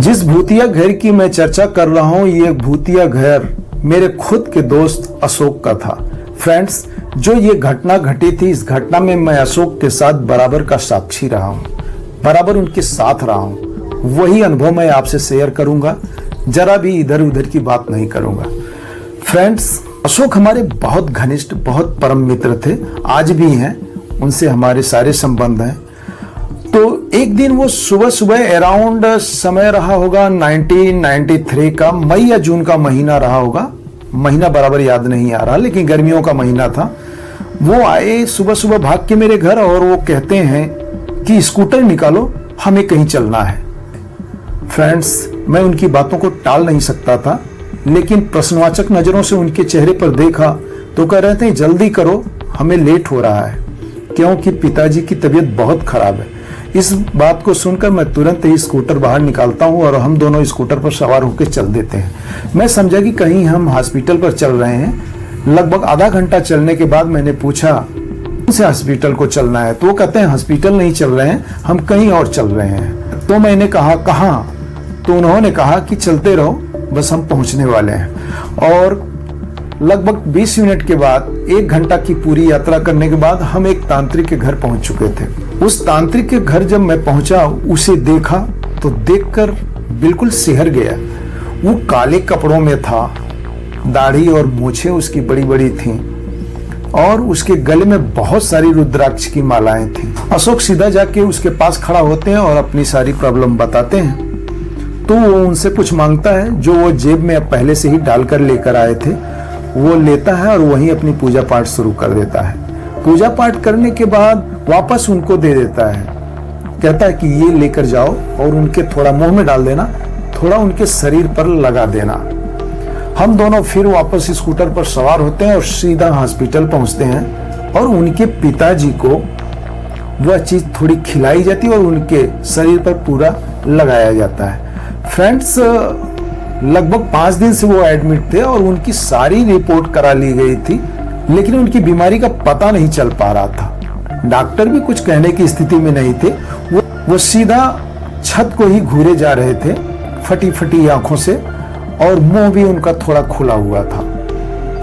जिस भूतिया घर की मैं चर्चा कर रहा हूं, ये भूतिया घर मेरे खुद के दोस्त अशोक का था। फ्रेंड्स, जो ये घटना घटी थी, इस घटना में मैं अशोक के साथ बराबर का साक्षी रहा हूं, बराबर उनके साथ रहा हूं। वही अनुभव मैं आपसे शेयर करूंगा, जरा भी इधर उधर की बात नहीं करूंगा। फ्रेंड्स, अशोक हमारे बहुत घनिष्ठ, बहुत परम मित्र थे, आज भी हैं, उनसे हमारे सारे संबंध हैं। तो एक दिन वो सुबह सुबह अराउंड समय रहा होगा 1993 का, मई या जून का महीना रहा होगा, महीना बराबर याद नहीं आ रहा, लेकिन गर्मियों का महीना था। वो आए सुबह सुबह भाग के मेरे घर और वो कहते हैं कि स्कूटर निकालो, हमें कहीं चलना है। फ्रेंड्स, मैं उनकी बातों को टाल नहीं सकता था, लेकिन प्रश्नवाचक नजरों से उनके चेहरे पर देखा तो कह रहे थे जल्दी करो, हमें लेट हो रहा है, क्योंकि पिताजी की तबीयत बहुत खराब है। इस बात को सुनकर मैं तुरंत ही स्कूटर बाहर निकालता हूं और हम दोनों स्कूटर पर सवार होकर चल देते हैं। मैं समझा कि कहीं हम हॉस्पिटल पर चल रहे हैं। लगभग आधा घंटा चलने के बाद मैंने पूछा कौन से हॉस्पिटल को चलना है, तो वो कहते हैं हॉस्पिटल नहीं चल रहे हैं, हम कहीं और चल रहे हैं। तो मैंने कहा कहाँ? तो उन्होंने कहा कि चलते रहो, बस हम पहुंचने वाले हैं। और लगभग 20 मिनट के बाद, 1 घंटा की पूरी यात्रा करने के बाद हम एक तांत्रिक के घर पहुंच चुके थे। उस तांत्रिक के घर जब मैं पहुंचा, उसे देखा तो देखकर बिल्कुल सिहर गया। वो काले कपड़ों में था, दाढ़ी और मूछें उसकी बड़ी बड़ी थीं और उसके गले में बहुत सारी रुद्राक्ष की मालाएं थीं। अशोक सीधा जाके उसके पास खड़ा होते हैं और अपनी सारी प्रॉब्लम बताते हैं। तो वो उनसे कुछ मांगता है, जो वो जेब में पहले से ही डालकर लेकर आए थे, वो लेता है और वहीं अपनी पूजा पाठ शुरू कर देता है। पूजा पाठ करने के बाद वापस उनको दे देता है, कहता है कि ये लेकर जाओ और उनके थोड़ा मुंह में डाल देना, थोड़ा उनके शरीर पर लगा देना। हम दोनों फिर वापस स्कूटर पर सवार होते हैं और सीधा हॉस्पिटल पहुंचते हैं और उनके पिताजी को वह चीज थोड़ी खिलाई जाती है और उनके शरीर पर पूरा लगाया जाता है। फ्रेंड्स, लगभग 5 दिन से वो एडमिट थे और उनकी सारी रिपोर्ट करा ली गई थी, लेकिन उनकी बीमारी का पता नहीं चल पा रहा था। डॉक्टर भी कुछ कहने की स्थिति में नहीं थे। वो सीधा छत को ही घूरे जा रहे थे, फटी फटी आंखों से, और मुंह भी उनका थोड़ा खुला हुआ था।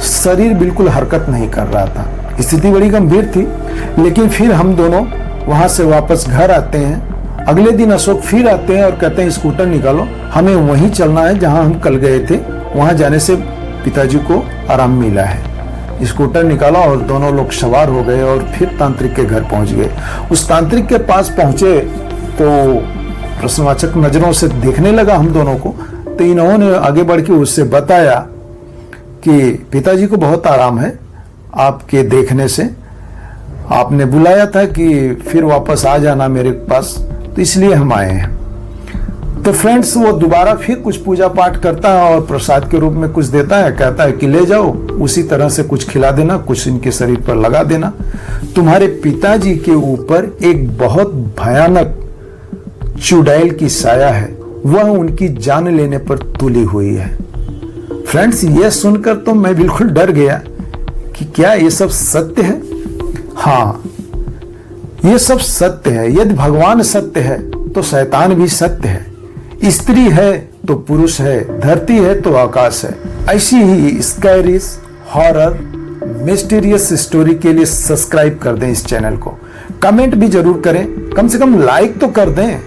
शरीर बिल्कुल हरकत नहीं कर रहा था। स्थिति बड़ी गंभीर थी। लेकिन फिर हम दोनों वहां से वापस घर आते हैं। अगले दिन अशोक फिर आते हैं और कहते हैं स्कूटर निकालो, हमें वहीं चलना है जहां हम कल गए थे। वहां जाने से पिताजी को आराम मिला है। स्कूटर निकाला और दोनों लोग सवार हो गए और फिर तांत्रिक के घर पहुंच गए। उस तांत्रिक के पास पहुंचे तो प्रश्नवाचक नजरों से देखने लगा हम दोनों को। तो इन्होंने आगे बढ़ के उससे बताया कि पिताजी को बहुत आराम है आपके देखने से, आपने बुलाया था कि फिर वापस आ जाना मेरे पास, तो इसलिए हम आए हैं। तो फ्रेंड्स, वो दोबारा फिर कुछ पूजा पाठ करता है और प्रसाद के रूप में कुछ देता है, कहता है कि ले जाओ, उसी तरह से कुछ खिला देना, कुछ इनके शरीर पर लगा देना। तुम्हारे पिताजी के ऊपर एक बहुत भयानक चुड़ैल की साया है, वह उनकी जान लेने पर तुली हुई है। फ्रेंड्स, यह सुनकर तो मैं बिल्कुल डर गया कि क्या ये सब सत्य है? हाँ, ये सब सत्य है। यदि भगवान सत्य है तो शैतान भी सत्य है। स्त्री है तो पुरुष है, धरती है तो आकाश है। ऐसी ही स्कैरीज, हॉरर, मिस्टीरियस स्टोरी के लिए सब्सक्राइब कर दें इस चैनल को। कमेंट भी जरूर करें, कम से कम लाइक तो कर दें।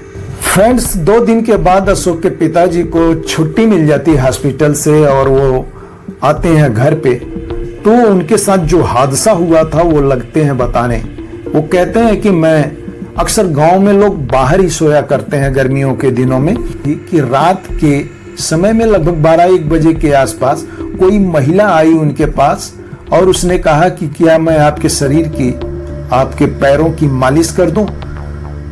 फ्रेंड्स, 2 दिन के बाद अशोक के पिताजी को छुट्टी मिल जाती है हॉस्पिटल से और वो आते हैं घर पे। तो उनके साथ जो हादसा हुआ था वो लगते हैं बताने। वो कहते हैं कि मैं अक्सर गांव में लोग बाहर ही सोया करते हैं गर्मियों के दिनों में, कि रात के समय में लगभग 12-1 बजे के आसपास कोई महिला आई उनके पास और उसने कहा कि क्या मैं आपके शरीर की, आपके पैरों की मालिश कर दूं।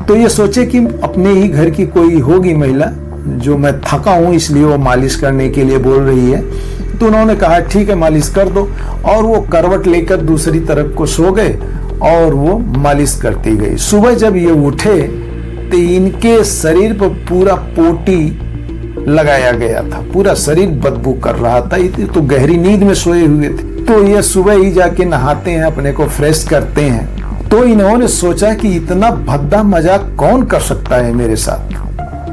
तो ये सोचे कि अपने ही घर की कोई होगी महिला, जो मैं थका हूं इसलिए वो मालिश करने के लिए बोल रही है। तो उन्होंने कहा ठीक है, मालिश कर दो, और वो करवट लेकर दूसरी तरफ को सो गए और वो मालिश करती गई। सुबह जब ये उठे तो इनके शरीर पर पूरा पोटी लगाया गया था, पूरा शरीर बदबू कर रहा था। ये तो गहरी नींद में सोए हुए थे। तो ये सुबह ही जाके नहाते हैं, अपने को फ्रेश करते हैं। तो इन्होंने सोचा कि इतना भद्दा मजाक कौन कर सकता है मेरे साथ।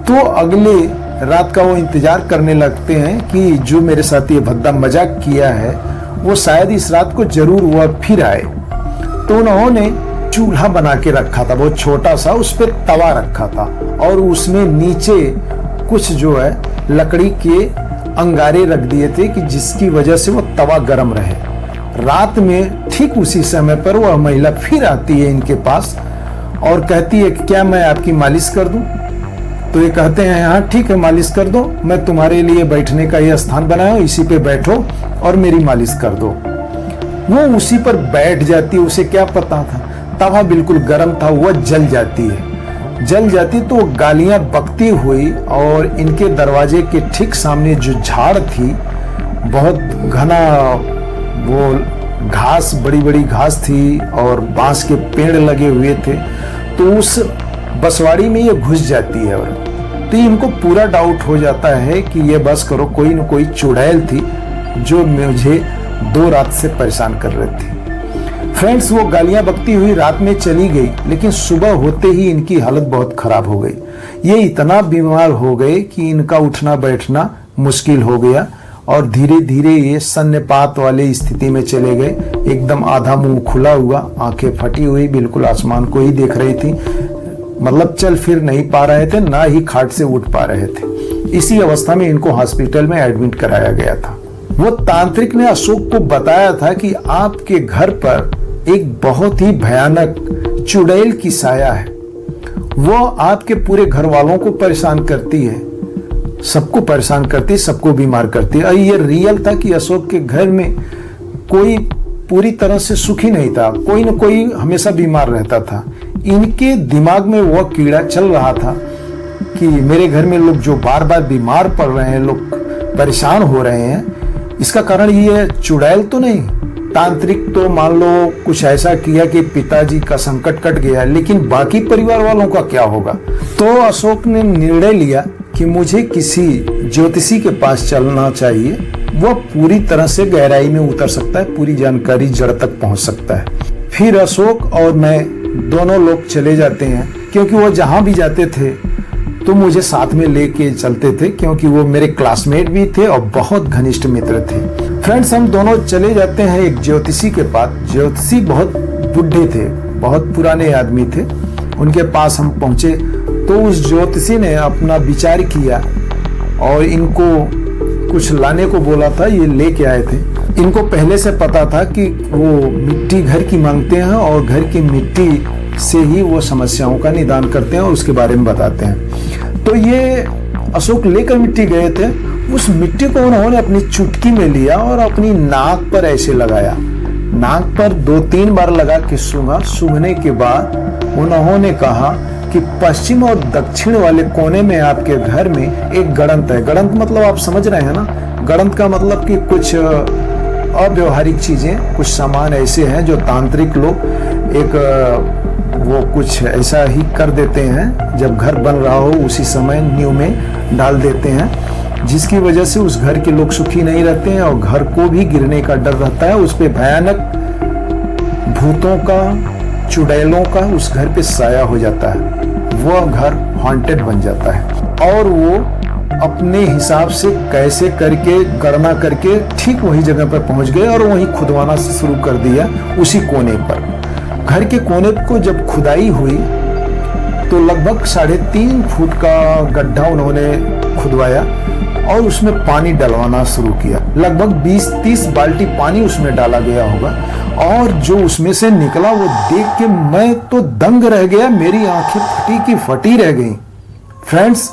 तो अगले रात का वो इंतजार करने लगते हैं कि जो मेरे साथ ये भद्दा मजाक किया है वो शायद इस रात को जरूर वह फिर आए। तो उन्होंने चूल्हा बना के रखा था, बहुत छोटा सा, उस पर तवा रखा था और उसमें नीचे कुछ जो है लकड़ी के अंगारे रख दिए थे कि जिसकी वजह से वो तवा गर्म रहे। रात में ठीक उसी समय पर वह महिला फिर आती है इनके पास और कहती है कि क्या मैं आपकी मालिश कर दूं? तो ये कहते हैं हाँ ठीक है, मालिश कर दो, मैं तुम्हारे लिए बैठने का यह स्थान बनाया, इसी पे बैठो और मेरी मालिश कर दो। वो उसी पर बैठ जाती है। उसे क्या पता था, तवा बिल्कुल गर्म था, वह जल जाती तो गालियां बकती हुई और इनके दरवाजे के ठीक सामने जो झाड़ थी, बहुत घना वो घास, बड़ी बड़ी घास थी और बांस के पेड़ लगे हुए थे, तो उस बसवाड़ी में ये घुस जाती है। और तो इनको पूरा डाउट हो जाता है कि ये बस करो कोई न कोई चुड़ैल थी जो मुझे 2 रात से परेशान कर रही थी। फ्रेंड्स, वो गालियां बकती हुई रात में चली गई, लेकिन सुबह होते ही इनकी हालत बहुत खराब हो गई। ये इतना बीमार हो गए कि इनका उठना बैठना मुश्किल हो गया और धीरे धीरे ये सन्निपात वाली स्थिति में चले गए। एकदम आधा मुंह खुला हुआ, आंखें फटी हुई, बिल्कुल आसमान को ही देख रही थी, मतलब चल फिर नहीं पा रहे थे, ना ही खाट से उठ पा रहे थे। इसी अवस्था में इनको हॉस्पिटल में एडमिट कराया गया था। वो तांत्रिक ने अशोक को बताया था कि आपके घर पर एक बहुत ही भयानक चुड़ैल की साया है, वो आपके पूरे घर वालों को परेशान करती है, सबको परेशान करती है, सबको बीमार करती है। और ये रियल था कि अशोक के घर में कोई पूरी तरह से सुखी नहीं था, कोई न कोई हमेशा बीमार रहता था। इनके दिमाग में वह कीड़ा चल रहा था कि मेरे घर में लोग जो बार बार बीमार पड़ रहे हैं, लोग परेशान हो रहे हैं, इसका कारण ये चुड़ैल तो नहीं। तांत्रिक तो मान लो कुछ ऐसा किया कि पिताजी का संकट कट गया, लेकिन बाकी परिवार वालों का क्या होगा। तो अशोक ने निर्णय लिया कि मुझे किसी ज्योतिषी के पास चलना चाहिए, वह पूरी तरह से गहराई में उतर सकता है, पूरी जानकारी जड़ तक पहुंच सकता है। फिर अशोक और मैं दोनों लोग चले जाते हैं, क्योंकि वो जहां भी जाते थे तो मुझे साथ में लेके चलते थे, क्योंकि वो मेरे क्लासमेट भी थे और बहुत घनिष्ठ मित्र थे। फ्रेंड्स, हम दोनों चले जाते हैं एक ज्योतिषी के पास। ज्योतिषी बहुत बुढ़े थे, बहुत पुराने आदमी थे। उनके पास हम पहुंचे तो उस ज्योतिषी ने अपना विचार किया और इनको कुछ लाने को बोला था, ये लेके आए थे। इनको पहले से पता था कि वो मिट्टी घर की मांगते हैं और घर की मिट्टी से ही वो समस्याओं का निदान करते हैं और उसके बारे में बताते हैं। तो ये अशोक लेकर मिट्टी गए थे। उस मिट्टी को उन्होंने अपनी चुटकी में लिया और अपनी नाक पर ऐसे लगाया। नाक पर 2-3 बार लगा के सूंघा। सूंघने के बाद उन्होंने कहा कि पश्चिम और दक्षिण वाले कोने में आपके घर में एक गड़ंत है। गड़ंत मतलब आप समझ रहे हैं ना, गड़ंत का मतलब कि कुछ अव्यवहारिक चीजें, कुछ सामान ऐसे हैं जो तांत्रिक लोग एक वो कुछ ऐसा ही कर देते हैं, जब घर बन रहा हो उसी समय नींव में डाल देते हैं, जिसकी वजह से उस घर के लोग सुखी नहीं रहते हैं और घर को भी गिरने का डर रहता है। उस पे भयानक भूतों का, चुड़ैलों का उस घर पे साया हो जाता है, वह घर हॉन्टेड बन जाता है। और वो अपने हिसाब से कैसे करके गणना करके ठीक वही जगह पर पहुंच गए और वहीं खुदवाना शुरू कर दिया उसी कोने पर। घर के कोने को जब खुदाई हुई तो लगभग 3.5 फुट का गड्ढा उन्होंने खुदवाया और उसमें पानी डलवाना शुरू किया। लगभग 20-30 बाल्टी पानी उसमें डाला गया होगा और जो उसमें से निकला वो देख के मैं तो दंग रह गया, मेरी आंखें फटी की फटी रह गई। फ्रेंड्स,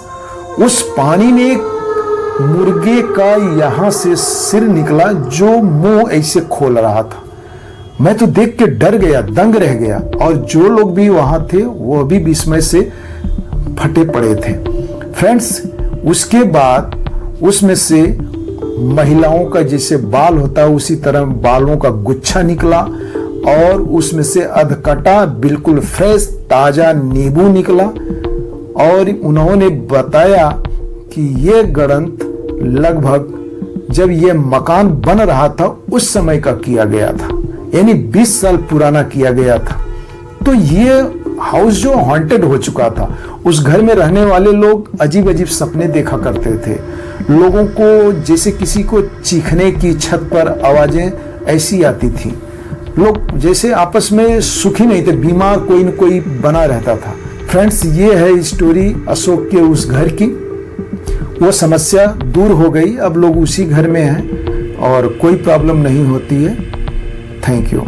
उस पानी में एक मुर्गे का यहां से सिर निकला जो मुंह ऐसे खोल रहा था। मैं तो देख के डर गया, दंग रह गया और जो लोग भी वहां थे वो भी विस्मय से फटे पड़े थे। फ्रेंड्स, उसके बाद उसमें से महिलाओं का जैसे बाल होता है उसी तरह बालों का गुच्छा निकला और उसमें से अधकटा बिल्कुल फ्रेश ताजा नींबू निकला। और उन्होंने बताया कि ये गड़ंत लगभग जब ये मकान बन रहा था उस समय का किया गया था, यानी 20 साल पुराना किया गया था। तो ये हाउस जो हॉन्टेड हो चुका था उस घर में रहने वाले लोग अजीब अजीब सपने देखा करते थे। लोगों को जैसे किसी को चीखने की छत पर आवाजें ऐसी आती थी। लोग जैसे आपस में सुखी नहीं थे, बीमार कोई न कोई बना रहता था। फ्रेंड्स, ये है स्टोरी अशोक के उस घर की। वो समस्या दूर हो गई, अब लोग उसी घर में हैं और कोई प्रॉब्लम नहीं होती है। Thank you.